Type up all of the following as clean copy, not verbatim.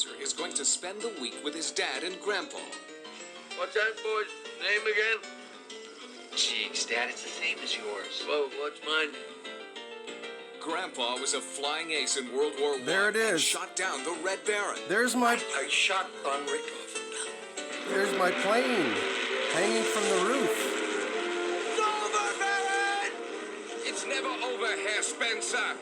Spencer is going to spend the week with his dad and Grandpa. What's that boy's name again? Jeez, Dad, it's the same as yours. Well, what's mine? Grandpa was a flying ace in World War I. There it is. And shot down the Red Baron. There's my... I shot von Richthofen. There's my plane hanging from the roof. It's over, Baron! It's never over, Herr Spencer.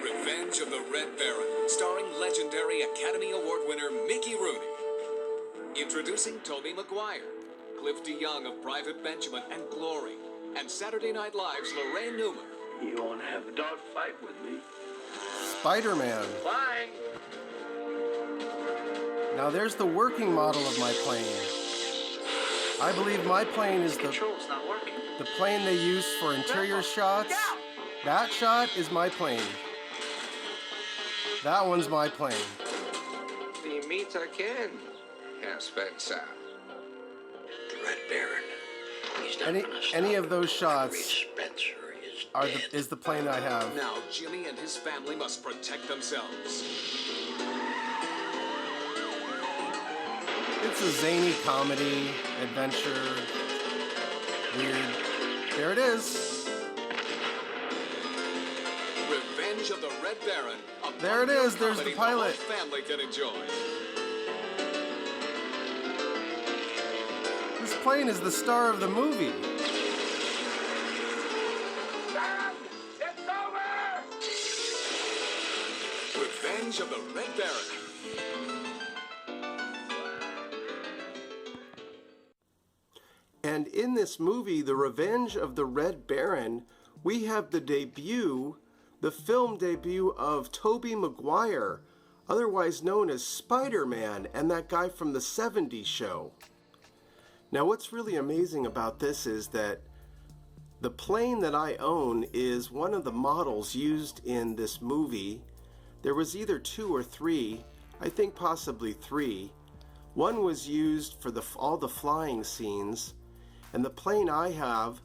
Revenge of the Red Baron, starring legendary Academy Award winner Mickey Rooney. Introducing Toby McGuire, Cliff DeYoung of Private Benjamin and Glory, and Saturday Night Live's Lorraine Newman. You want to have a dogfight with me? Spider-Man. Flying. Now there's the working model of my plane. I believe my plane is the Control's not working. plane they use for interior shots. That shot is my plane. That one's my plane. We meet again, Herr Spencer. The Red Baron. He's not gonna stop. Any of those shots Spencer is is the plane I have. Now Jimmy and his family must protect themselves. It's a zany comedy, adventure, weird. There it is. Revenge of the Red Baron. There it is. There's the pilot. The whole family can enjoy. This plane is the star of the movie. It's over! Revenge of the Red Baron. And in this movie, The Revenge of the Red Baron, we have the film debut of Toby McGuire, otherwise known as Spider-Man, and that guy from the 70s show. Now, what's really amazing about this is that the plane that I own is one of the models used in this movie. There was either 2 or 3, I think possibly 3. One was used for all the flying scenes, and the plane I have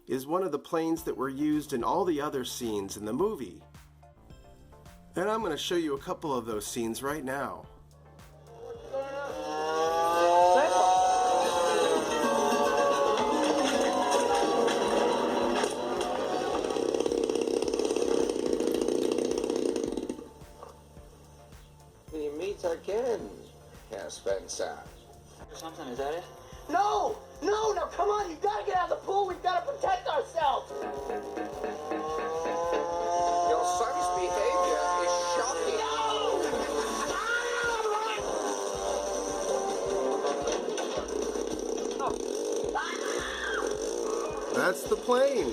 is one of the planes that were used in all the other scenes in the movie. And I'm going to show you a couple of those scenes right now. We meet again, Herr Spencer. Something, is that it? No! No! Now come on! You gotta get out of the pool! We've gotta protect ourselves! Your son's behavior is shocking. That's the plane.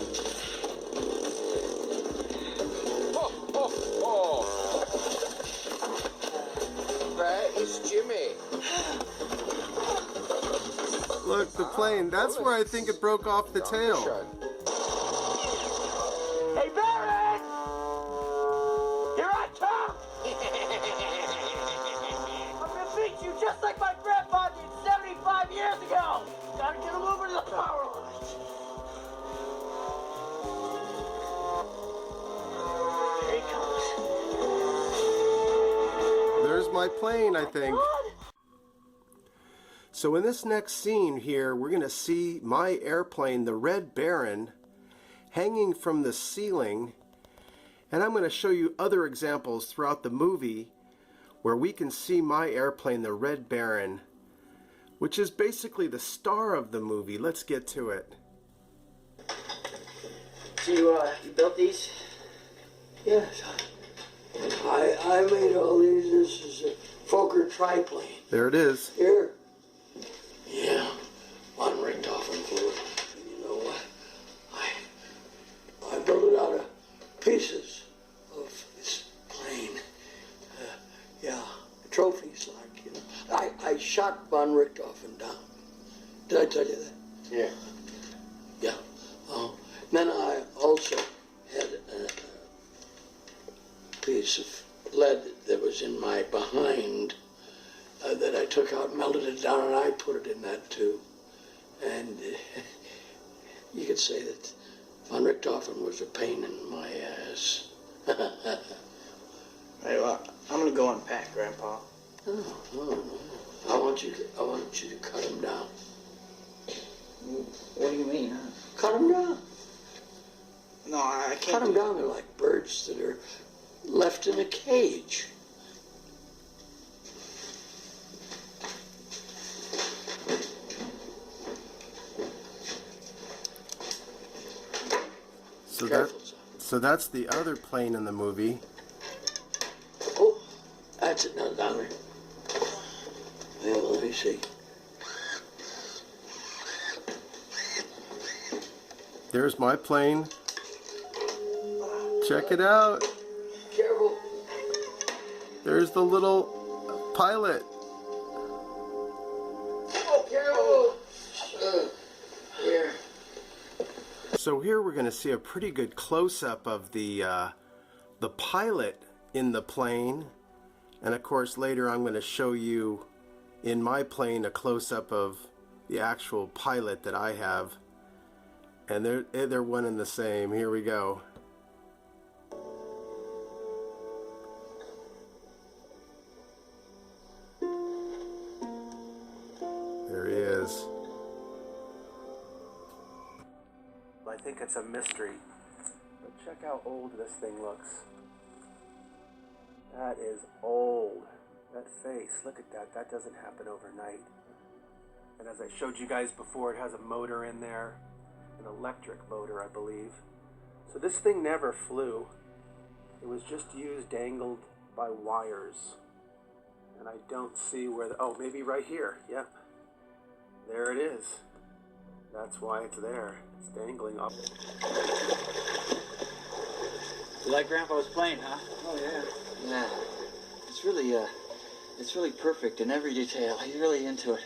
Oh, oh, oh. Where is Jimmy? Look, the plane. That's where I think it broke off the tail. Hey, Baron! Here I come! I'm gonna beat you just like my grandpa did 75 years ago! Gotta get him over to the power lines. Here he comes. There's my plane, I think. So in this next scene here, we're going to see my airplane, the Red Baron, hanging from the ceiling. And I'm going to show you other examples throughout the movie where we can see my airplane, the Red Baron, which is basically the star of the movie. Let's get to it. So you built these? Yes. I made all these. This is a Fokker triplane. There it is. Here. Yeah. Von Richthofen flew it. You know what? I built it out of pieces of this plane. Yeah. Trophies like, you know. I shot Von Richthofen down. Did I tell you that? Yeah. Yeah. Then I also had a piece of lead that was in my behind that I took out, melted it down, and I put it in that too. And you could say that Von Richthofen was a pain in my ass. Hey, well, I'm gonna go unpack, Grandpa. No. I want you to cut him down. What do you mean, huh? Cut him down. No, I can't. Cut them down. They're like birds that are left in a cage. So that's the other plane in the movie. Oh, that's it. Now down there. Yeah, let me see. There's my plane. Check it out. Careful. There's the little pilot. Oh, careful. Here. So here we're going to see a pretty good close-up of the pilot in the plane. And of course later I'm going to show you in my plane a close-up of the actual pilot that I have. And they're one and the same. Here we go. There he is. I think it's a mystery. But check how old this thing looks. That is old. That face, look at that. That doesn't happen overnight. And as I showed you guys before, it has a motor in there. An electric motor, I believe. So this thing never flew. It was just used, dangled by wires. And I don't see where oh, maybe right here. Yep. There it is. That's why it's there. It's dangling up. You like Grandpa's plane, huh? Oh, yeah. Yeah. It's really perfect in every detail. He's really into it.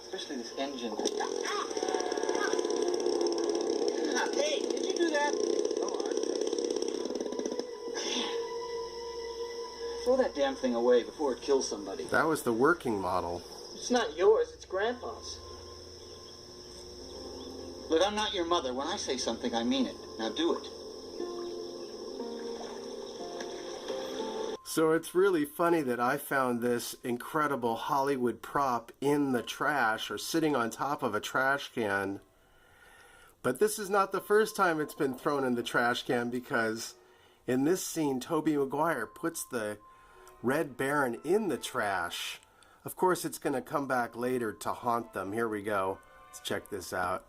Especially this engine. Hey, did you do that? Throw that damn thing away before it kills somebody. That was the working model. It's not yours, it's Grandpa's. Look, I'm not your mother. When I say something, I mean it. Now do it. So it's really funny that I found this incredible Hollywood prop in the trash or sitting on top of a trash can. But this is not the first time it's been thrown in the trash can, because in this scene, Toby McGuire puts the Red Baron in the trash. Of course, it's going to come back later to haunt them. Here we go. Let's check this out.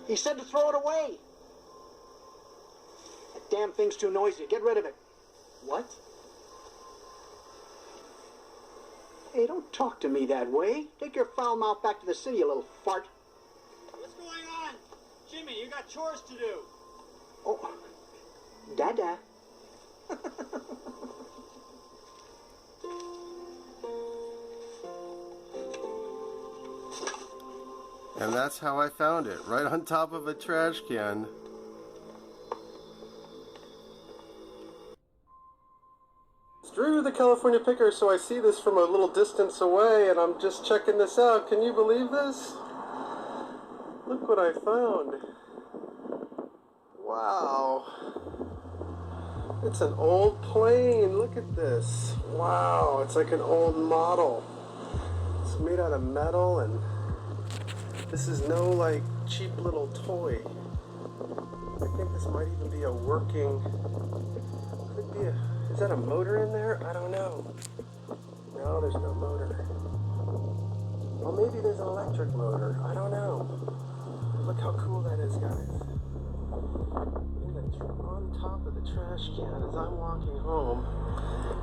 He said to throw it away. That damn thing's too noisy. Get rid of it. What? Hey, don't talk to me that way. Take your foul mouth back to the city, you little fart. What's going on? Jimmy, you got chores to do. Oh, Dada. And that's how I found it, right on top of a trash can. It's Drew, the California Picker, so I see this from a little distance away, and I'm just checking this out. Can you believe this? Look what I found. Wow. It's an old plane. Look at this. Wow, it's like an old model. It's made out of metal, and this is no, like, cheap little toy. I think this might even be a working, could be a, is that a motor in there? I don't know. No, there's no motor. Well, maybe there's an electric motor. I don't know. Look how cool that is, guys. On top of the trash can as I'm walking home.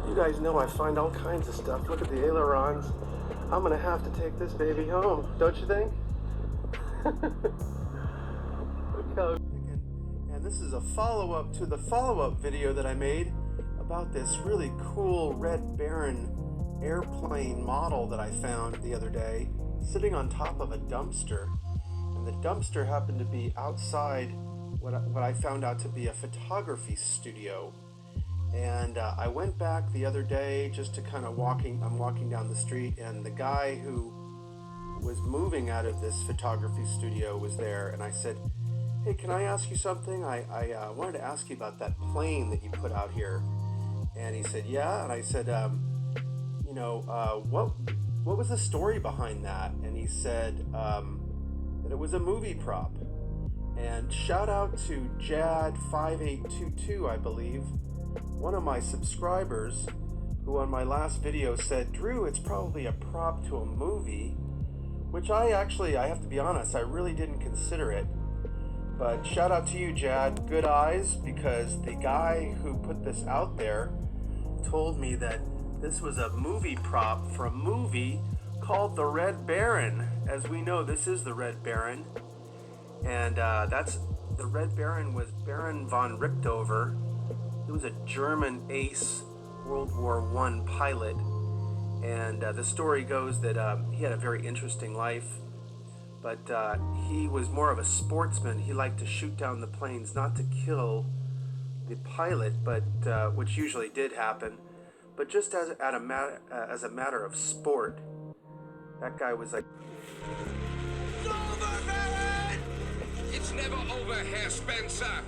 You guys know I find all kinds of stuff. Look at the ailerons. I'm gonna have to take this baby home, don't you think? Look how, and this is a follow-up to the follow-up video that I made about this really cool Red Baron airplane model that I found the other day, sitting on top of a dumpster. And the dumpster happened to be outside what I found out to be a photography studio. And I went back the other day just to kind of I'm walking down the street, and the guy who was moving out of this photography studio was there, and I said, hey, can I ask you something? I wanted to ask you about that plane that you put out here. And he said, yeah. And I said, what was the story behind that? And he said that it was a movie prop. And shout out to Jad5822, I believe, one of my subscribers, who on my last video said, Drew, it's probably a prop to a movie, which I have to be honest, I really didn't consider it. But shout out to you, Jad. Good eyes, because the guy who put this out there told me that this was a movie prop for a movie called The Red Baron. As we know, this is The Red Baron. And The Red Baron was Baron von Richthofen. He was a German ace World War I pilot. And the story goes that he had a very interesting life. But he was more of a sportsman. He liked to shoot down the planes, not to kill the pilot, but which usually did happen, but just as a matter of sport. That guy was like, It's over, man! It's never over, Herr Spencer.